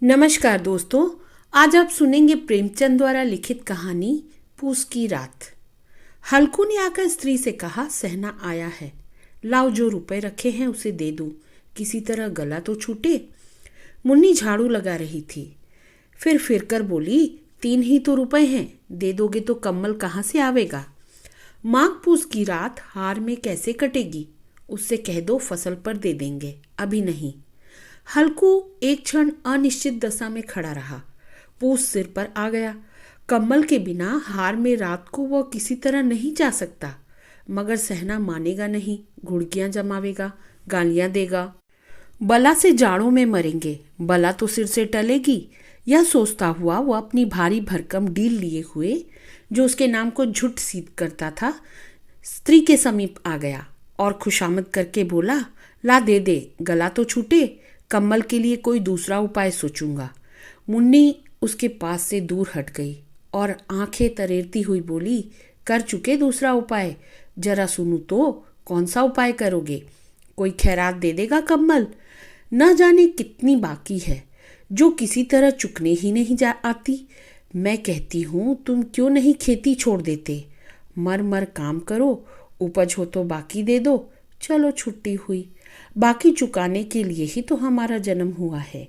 नमस्कार दोस्तों, आज आप सुनेंगे प्रेमचंद द्वारा लिखित कहानी पूस की रात। हल्कू ने आकर स्त्री से कहा, सहना आया है, लाओ जो रुपए रखे हैं उसे दे दूं, किसी तरह गला तो छूटे। मुन्नी झाड़ू लगा रही थी, फिर कर बोली, 3 ही तो रुपए हैं, दे दोगे तो कम्मल कहाँ से आवेगा। माघ पूस की रात हार में कैसे कटेगी, उससे कह दो फसल पर दे देंगे, अभी नहीं। हल्कू एक क्षण अनिश्चित दशा में खड़ा रहा। पूस सिर पर आ गया। कम्बल के बिना हार में रात को वह किसी तरह नहीं जा सकता, मगर सहना मानेगा नहीं, घुड़कियां जमावेगा, गालियां देगा। बला से जाड़ों में मरेंगे, बला तो सिर से टलेगी। यह सोचता हुआ वह अपनी भारी भरकम डील लिए हुए, जो उसके नाम को झुट सीध करता था, स्त्री के समीप आ गया और खुशामद करके बोला, ला दे दे, गला तो छूटे, कम्बल के लिए कोई दूसरा उपाय सोचूंगा। मुन्नी उसके पास से दूर हट गई और आंखें तरेरती हुई बोली, कर चुके दूसरा उपाय, जरा सुनू तो, कौन सा उपाय करोगे? कोई खैरात दे देगा कम्बल? न जाने कितनी बाकी है जो किसी तरह चुकने ही नहीं जा आती। मैं कहती हूँ तुम क्यों नहीं खेती छोड़ देते, मर मर काम करो, उपज हो तो बाकी दे दो। चलो छुट्टी हुई, बाकी चुकाने के लिए ही तो हमारा जन्म हुआ है।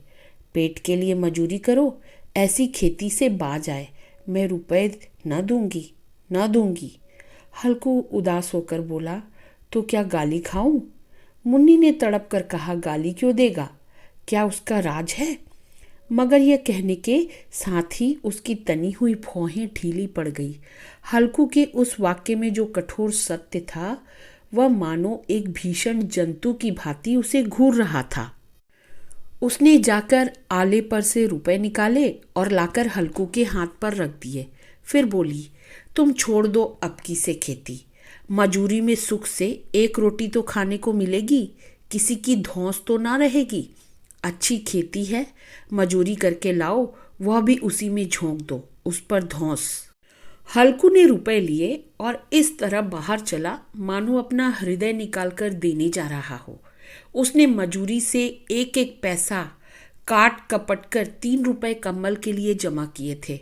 पेट के लिए मजूरी करो, ऐसी खेती से बाज आए। मैं रुपए न दूंगी। हल्कू उदास होकर बोला, तो क्या गाली खाऊं? मुन्नी ने तड़प कर कहा, गाली क्यों देगा, क्या उसका राज है? मगर यह कहने के साथ ही उसकी तनी हुई भौहें ढीली पड़ गई। हल्कू के उस वाक्य में जो कठोर सत्य था, वह मानो एक भीषण जंतु की भांति उसे घूर रहा था। उसने जाकर आले पर से रुपए निकाले और लाकर हल्कू के हाथ पर रख दिए। फिर बोली, तुम छोड़ दो अब की से खेती, मजूरी में सुख से एक रोटी तो खाने को मिलेगी, किसी की धौंस तो ना रहेगी। अच्छी खेती है, मजूरी करके लाओ, वह भी उसी में झोंक दो, उस पर धौंस। हल्कू ने रुपए लिए और इस तरह बाहर चला मानो अपना हृदय निकालकर देने जा रहा हो। उसने मजूरी से एक एक पैसा काट कपट कर 3 रुपए कम्बल के लिए जमा किए थे।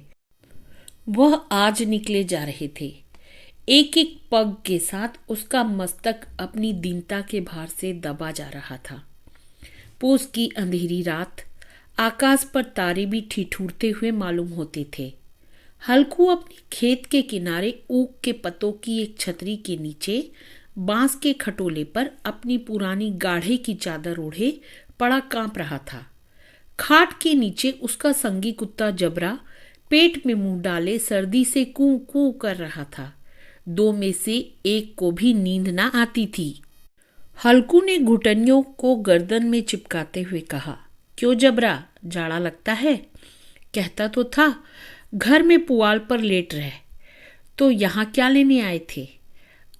वह आज निकले जा रहे थे। एक एक पग के साथ उसका मस्तक अपनी दीनता के भार से दबा जा रहा था। पूस की अंधेरी रात, आकाश पर तारे भी ठिठुरते हुए मालूम होते थे। हल्कू अपनी खेत के किनारे ऊख के पत्तों की एक छतरी के नीचे बांस के खटोले पर अपनी पुरानी गाढ़े की चादर ओढ़े पड़ा कांप रहा था। खाट के नीचे उसका संगी कुत्ता जबरा पेट में मुंह डाले सर्दी से कू कू कर रहा था। 2 में से एक को भी नींद ना आती थी। हल्कू ने घुटनियों को गर्दन में चिपकाते हुए कहा, क्यों जबरा, जाड़ा लगता है? कहता तो था घर में पुआल पर लेट रहे, तो यहाँ क्या लेने आए थे?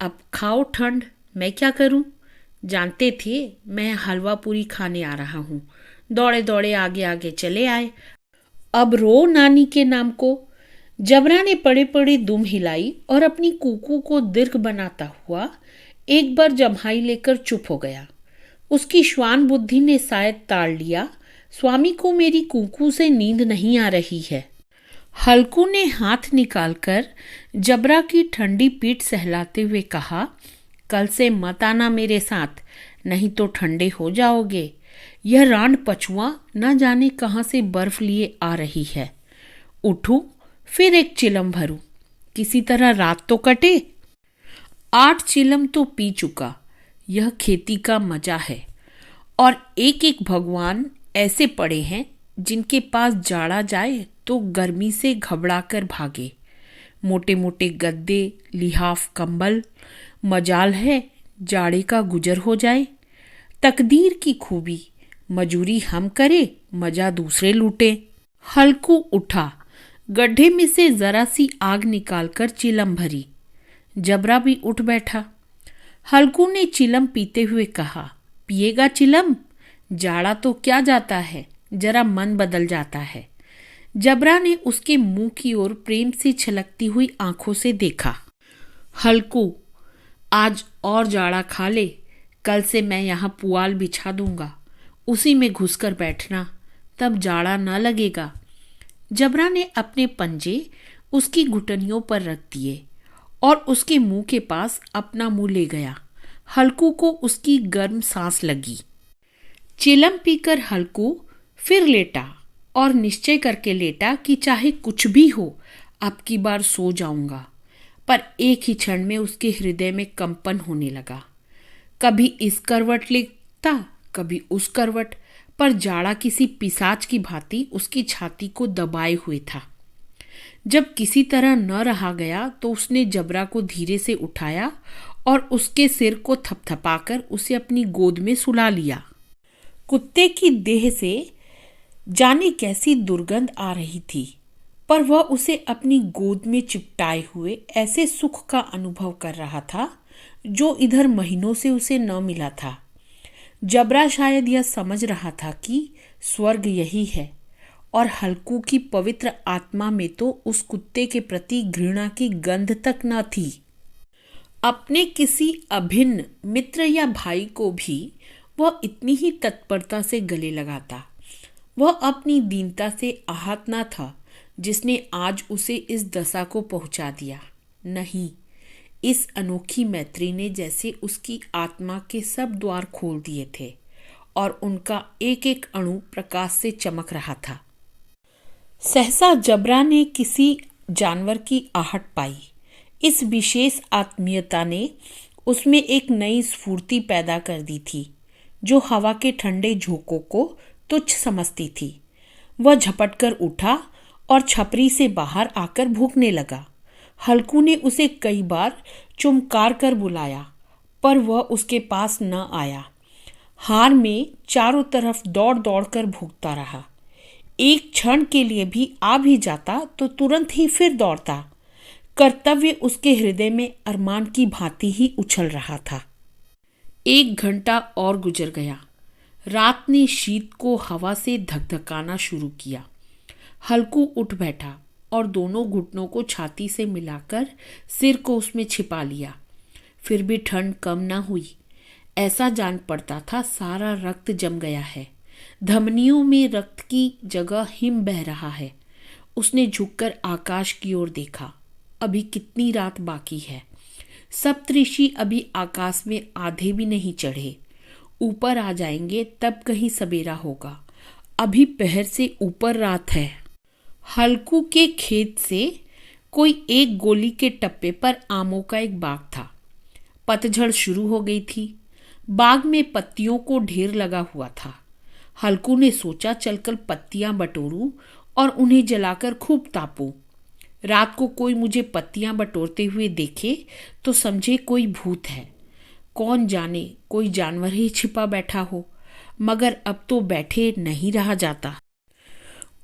अब खाओ ठंड, मैं क्या करूं? जानते थे मैं हलवा पूरी खाने आ रहा हूं, दौड़े दौड़े आगे आगे चले आए, अब रो नानी के नाम को। जबरा ने पड़े पड़े दुम हिलाई और अपनी कुकू को दीर्घ बनाता हुआ एक बार जम्हाई लेकर चुप हो गया। उसकी श्वान बुद्धि ने शायद ताड़ लिया, स्वामी को मेरी कुकू से नींद नहीं आ रही है। हल्कू ने हाथ निकालकर जबरा की ठंडी पीठ सहलाते हुए कहा, कल से मत आना मेरे साथ, नहीं तो ठंडे हो जाओगे। यह रांड पछुआ न जाने कहाँ से बर्फ लिए आ रही है। उठूं, फिर एक चिलम भरूं, किसी तरह रात तो कटे। 8 चिलम तो पी चुका। यह खेती का मजा है। और एक एक भगवान ऐसे पड़े हैं जिनके पास जाड़ा जाए तो गर्मी से घबराकर भागे। मोटे मोटे गद्दे, लिहाफ कंबल, मजाल है जाड़े का गुजर हो जाए। तकदीर की खूबी, मजूरी हम करे, मजा दूसरे लूटे। हल्कू उठा, गड्ढे में से जरा सी आग निकालकर चिलम भरी। जबरा भी उठ बैठा। हल्कू ने चिलम पीते हुए कहा, पिएगा चिलम? जाड़ा तो क्या जाता है, जरा मन बदल जाता है। जबरा ने उसके मुंह की ओर प्रेम से छलकती हुई आंखों से देखा। हल्कू, आज और जाड़ा खा ले, कल से मैं यहाँ पुआल बिछा दूंगा, उसी में घुसकर बैठना, तब जाड़ा न लगेगा। जबरा ने अपने पंजे उसकी घुटनियों पर रख दिए और उसके मुंह के पास अपना मुंह ले गया। हल्कू को उसकी गर्म सांस लगी। चिलम पीकर हल्कू फिर लेटा और निश्चय करके लेटा कि चाहे कुछ भी हो अब की बार सो जाऊंगा। पर एक ही क्षण में उसके हृदय में कंपन होने लगा। कभी इस करवट लेता, कभी उस करवट, पर जाड़ा किसी पिशाच की भांति उसकी छाती को दबाए हुए था। जब किसी तरह न रहा गया तो उसने जबरा को धीरे से उठाया और उसके सिर को थपथपाकर उसे अपनी गोद में सुला लिया। कुत्ते की देह से जाने कैसी दुर्गंध आ रही थी, पर वह उसे अपनी गोद में चिपटाए हुए ऐसे सुख का अनुभव कर रहा था जो इधर महीनों से उसे न मिला था। जबरा शायद यह समझ रहा था कि स्वर्ग यही है, और हल्कू की पवित्र आत्मा में तो उस कुत्ते के प्रति घृणा की गंध तक न थी। अपने किसी अभिन्न मित्र या भाई को भी वह इतनी ही तत्परता से गले लगाता। वह अपनी दीनता से आहत न था जिसने आज उसे इस दशा को पहुंचा दिया। नहीं, इस अनोखी मैत्री ने जैसे उसकी आत्मा के सब द्वार खोल दिए थे और उनका एक एक अणु प्रकाश से चमक रहा था। सहसा जबरा ने किसी जानवर की आहट पाई। इस विशेष आत्मीयता ने उसमें एक नई स्फूर्ति पैदा कर दी थी जो हवा के ठंडे झोंकों को तुच्छ समझती थी। वह झपटकर उठा और छपरी से बाहर आकर भूखने लगा। हल्कू ने उसे कई बार चुमकार कर बुलाया, पर वह उसके पास न आया। हार में चारों तरफ दौड़ दौड़ कर भूखता रहा। एक क्षण के लिए भी आ भी जाता तो तुरंत ही फिर दौड़ता। कर्तव्य उसके हृदय में अरमान की भांति ही उछल रहा था। 1 घंटा और गुजर गया। रात ने शीत को हवा से धकधकाना शुरू किया। हल्कू उठ बैठा और दोनों घुटनों को छाती से मिलाकर सिर को उसमें छिपा लिया। फिर भी ठंड कम न हुई। ऐसा जान पड़ता था सारा रक्त जम गया है। धमनियों में रक्त की जगह हिम बह रहा है। उसने झुककर आकाश की ओर देखा। अभी कितनी रात बाकी है। सप्तऋषि अभी आकाश में आधे भी नहीं चढ़े। ऊपर आ जाएंगे तब कहीं सवेरा होगा। अभी पहर से ऊपर रात है। हल्कू के खेत से कोई 1 गोली के टप्पे पर आमों का एक बाग था। पतझड़ शुरू हो गई थी। बाग में पत्तियों को ढेर लगा हुआ था। हल्कू ने सोचा चलकर पत्तियां बटोरूं और उन्हें जलाकर खूब तापूं। रात को कोई मुझे पत्तियां बटोरते हुए देखे तो समझे कोई भूत है। कौन जाने कोई जानवर ही छिपा बैठा हो, मगर अब तो बैठे नहीं रहा जाता।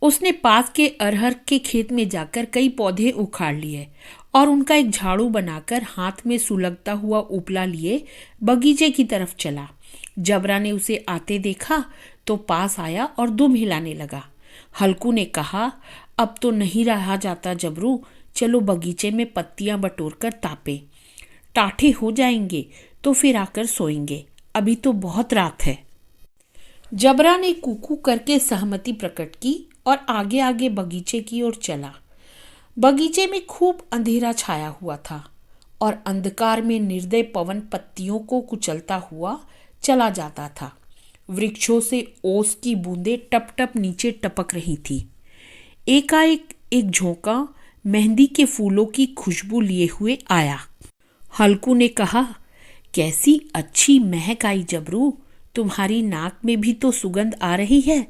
उसने पास के अरहर के खेत में जाकर कई पौधे उखाड़ लिए और उनका एक झाड़ू बनाकर हाथ में सुलगता हुआ उपला लिए बगीचे की तरफ चला। जबरा ने उसे आते देखा तो पास आया और दुम हिलाने लगा। हल्कू ने कहा, अब तो नहीं रहा जाता जबरू, चलो बगीचे में पत्तियां बटोर कर तापे। टाठे हो जाएंगे तो फिर आकर सोएंगे, अभी तो बहुत रात है। जबरा ने कूकू करके सहमति प्रकट की और आगे आगे बगीचे की ओर चला। बगीचे में खूब अंधेरा छाया हुआ था और अंधकार में निर्दय पवन पत्तियों को कुचलता हुआ चला जाता था। वृक्षों से ओस की बूंदें टप टप नीचे टपक रही थी। एकाएक एक झोंका मेहंदी के फूलों की खुशबू लिए हुए आया। हल्कू ने कहा, कैसी अच्छी महक आई जबरू, तुम्हारी नाक में भी तो सुगंध आ रही है।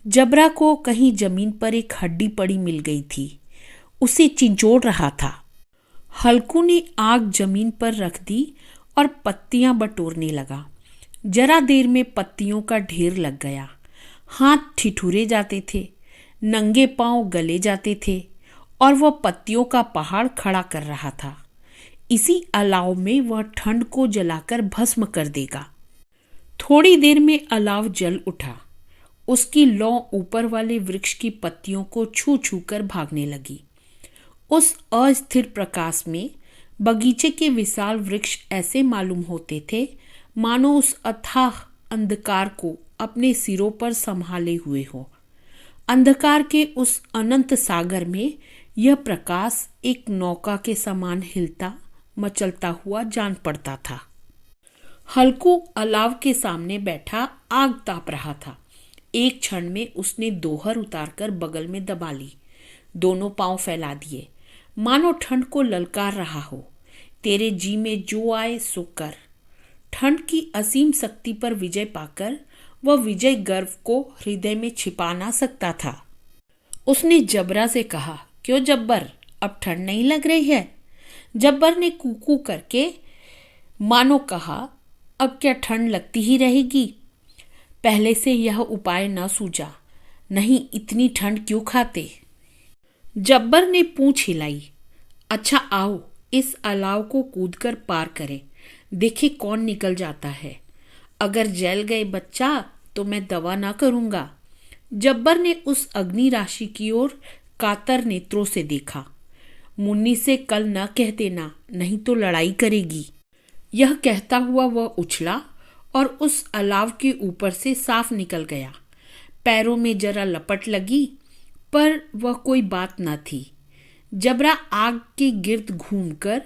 जबरा को कहीं जमीन पर एक हड्डी पड़ी मिल गई थी। उसे चिंचोड़ रहा था। हल्कू ने आग जमीन पर रख दी और पत्तियां बटोरने लगा। जरा देर में पत्तियों का ढेर लग गया। हाथ ठिठुरे जाते थे, नंगे पांव गले जाते थे और वह पत्तियों का पहाड़ खड़ा कर रहा था। इसी अलाव में वह ठंड को जलाकर भस्म कर देगा। थोड़ी देर में अलाव जल उठा। उसकी लौ ऊपर वाले वृक्ष की पत्तियों को छू छू कर भागने लगी। उस अस्थिर प्रकाश में बगीचे के विशाल वृक्ष ऐसे मालूम होते थे मानो उस अथाह अंधकार को अपने सिरों पर संभाले हुए हो। अंधकार के उस अनंत सागर में यह प्रकाश एक नौका के समान हिलता मचलता हुआ जान पड़ता था। हल्कू अलाव के सामने बैठा आग ताप रहा था। एक क्षण में उसने दोहर उतारकर बगल में दबा ली, दोनों पांव फैला दिए, मानो ठंड को ललकार रहा हो। तेरे जी में जो आए सो कर। ठंड की असीम शक्ति पर विजय पाकर वह विजय गर्व को हृदय में छिपा ना सकता था। उसने जबरा से कहा, क्यों जब्बर, अब ठंड नहीं लग रही है? जब्बर ने कूकू करके मानो कहा, अब क्या ठंड लगती ही रहेगी? पहले से यह उपाय न सूझा, नहीं इतनी ठंड क्यों खाते? जब्बर ने पूंछ हिलाई। अच्छा आओ, इस अलाव को कूदकर पार करें, देखे कौन निकल जाता है। अगर जल गए बच्चा तो मैं दवा ना करूंगा। जब्बर ने उस अग्नि राशि की ओर कातर नेत्रों से देखा। मुन्नी से कल न कह देना, नहीं तो लड़ाई करेगी। यह कहता हुआ वह उछला और उस अलाव के ऊपर से साफ निकल गया। पैरों में जरा लपट लगी, पर वह कोई बात न थी। जबरा आग के गिर्द घूमकर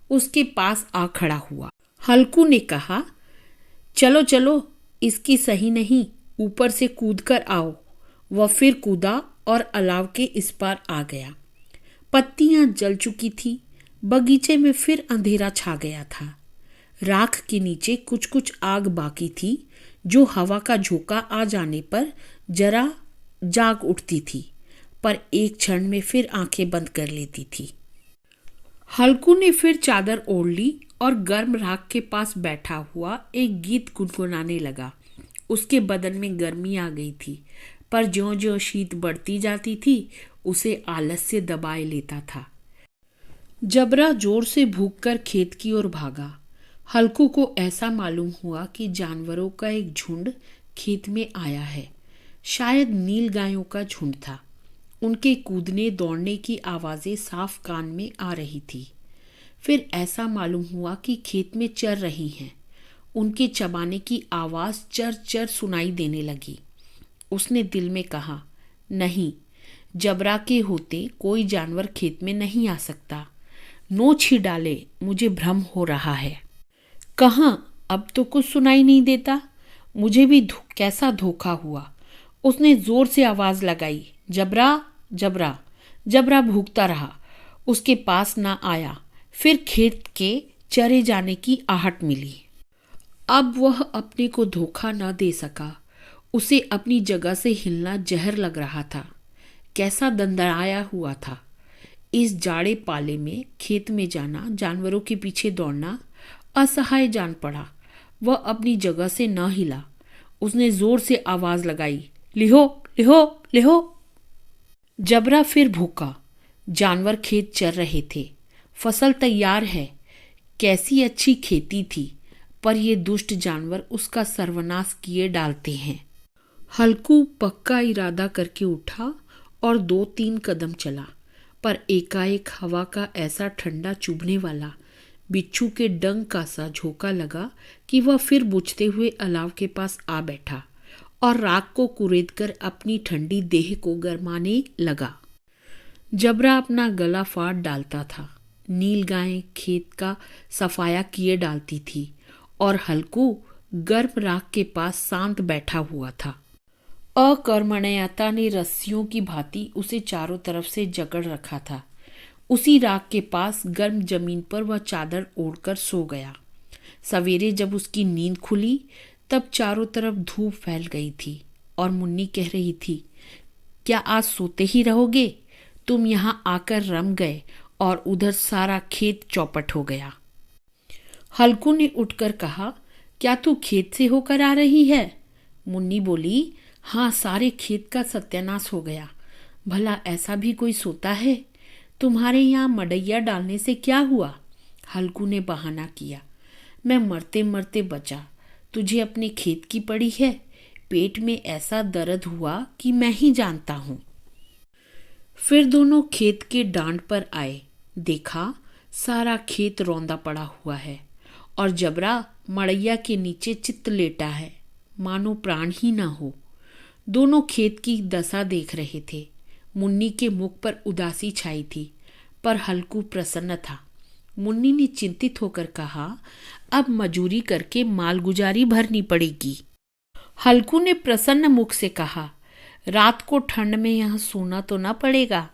उसके पास आ खड़ा हुआ। हल्कू ने कहा, चलो चलो, इसकी सही नहीं, ऊपर से कूद कर आओ। वह फिर कूदा और अलाव के इस पार आ गया। पत्तियां जल चुकी थी, बगीचे में फिर अंधेरा छा गया था। राख के नीचे कुछ कुछ आग बाकी थी, जो हवा का झोंका आ जाने पर जरा जाग उठती थी, पर एक क्षण में फिर आंखें बंद कर लेती थी। हल्कू ने फिर चादर ओढ़ ली और गर्म राख के पास बैठा हुआ एक गीत गुनगुनाने लगा। उसके बदन में गर्मी आ गई थी, पर ज्यों-ज्यों शीत बढ़ती जाती थी उसे आलस्य दबाए लेता था। जबरा जोर से भूखकर खेत की ओर भागा। हल्कू को ऐसा मालूम हुआ कि जानवरों का एक झुंड खेत में आया है। शायद नील गायों का झुंड था। उनके कूदने दौड़ने की आवाज़ें साफ कान में आ रही थी। फिर ऐसा मालूम हुआ कि खेत में चर रही हैं। उनके चबाने की आवाज़ चर चर सुनाई देने लगी। उसने दिल में कहा, नहीं, जबरा के होते कोई जानवर खेत में नहीं आ सकता। नोच ही डाले, मुझे भ्रम हो रहा है। कहाँ, अब तो कुछ सुनाई नहीं देता। मुझे भी कैसा धोखा हुआ। उसने जोर से आवाज़ लगाई, जबरा जबरा। जबरा भूखता रहा, उसके पास ना आया। फिर खेत के चरे जाने की आहट मिली। अब वह अपने को धोखा न दे सका। उसे अपनी जगह से हिलना जहर लग रहा था। कैसा दंदराया हुआ था। इस जाड़े पाले में खेत में जाना, जानवरों के पीछे दौड़ना असहाय जान पड़ा। वह अपनी जगह से न हिला। उसने जोर से आवाज लगाई, लिहो लिहो लिहो। जबरा फिर भूखा। जानवर खेत चर रहे थे। फसल तैयार है। कैसी अच्छी खेती थी, पर ये दुष्ट जानवर उसका सर्वनाश किए डालते हैं। हल्कू पक्का इरादा करके उठा और 2-3 कदम चला, पर एकाएक हवा का ऐसा ठंडा चुभने वाला बिच्छू के डंक का सा झोंका लगा कि वह फिर बुझते हुए अलाव के पास आ बैठा और राख को कुरेदकर अपनी ठंडी देह को गरमाने लगा। जबरा अपना गला फाड़ डालता था। नील गायें खेत का सफाया किए डालती थी और हल्कू गर्म राख के पास शांत बैठा हुआ था। अकर्मण्यता ने रस्सियों की भांति उसे चारों तरफ से जकड़ रखा था। उसी राख के पास गर्म जमीन पर वह चादर ओढ़कर सो गया। सवेरे जब उसकी नींद खुली तब चारों तरफ धूप फैल गई थी और मुन्नी कह रही थी, क्या आज सोते ही रहोगे? तुम यहाँ आकर रम गए और उधर सारा खेत चौपट हो गया। हल्कू ने उठकर कहा, क्या तू खेत से होकर आ रही है? मुन्नी बोली, हाँ, सारे खेत का सत्यानाश हो गया। भला ऐसा भी कोई सोता है? तुम्हारे यहाँ मडैया डालने से क्या हुआ? हल्कू ने बहाना किया, मैं मरते मरते बचा। तुझे अपने खेत की पड़ी है। पेट में ऐसा दर्द हुआ कि मैं ही जानता हूँ। फिर दोनों खेत के डांड पर आए। देखा सारा खेत रौंदा पड़ा हुआ है और जबरा मड़ैया के नीचे चित्त लेटा है, मानो प्राण ही ना हो। दोनों खेत की दशा देख रहे थे। मुन्नी के मुख पर उदासी छाई थी, पर हल्कू प्रसन्न था। मुन्नी ने चिंतित होकर कहा, अब मजूरी करके मालगुजारी भरनी पड़ेगी। हल्कू ने प्रसन्न मुख से कहा, रात को ठंड में यहाँ सोना तो न पड़ेगा।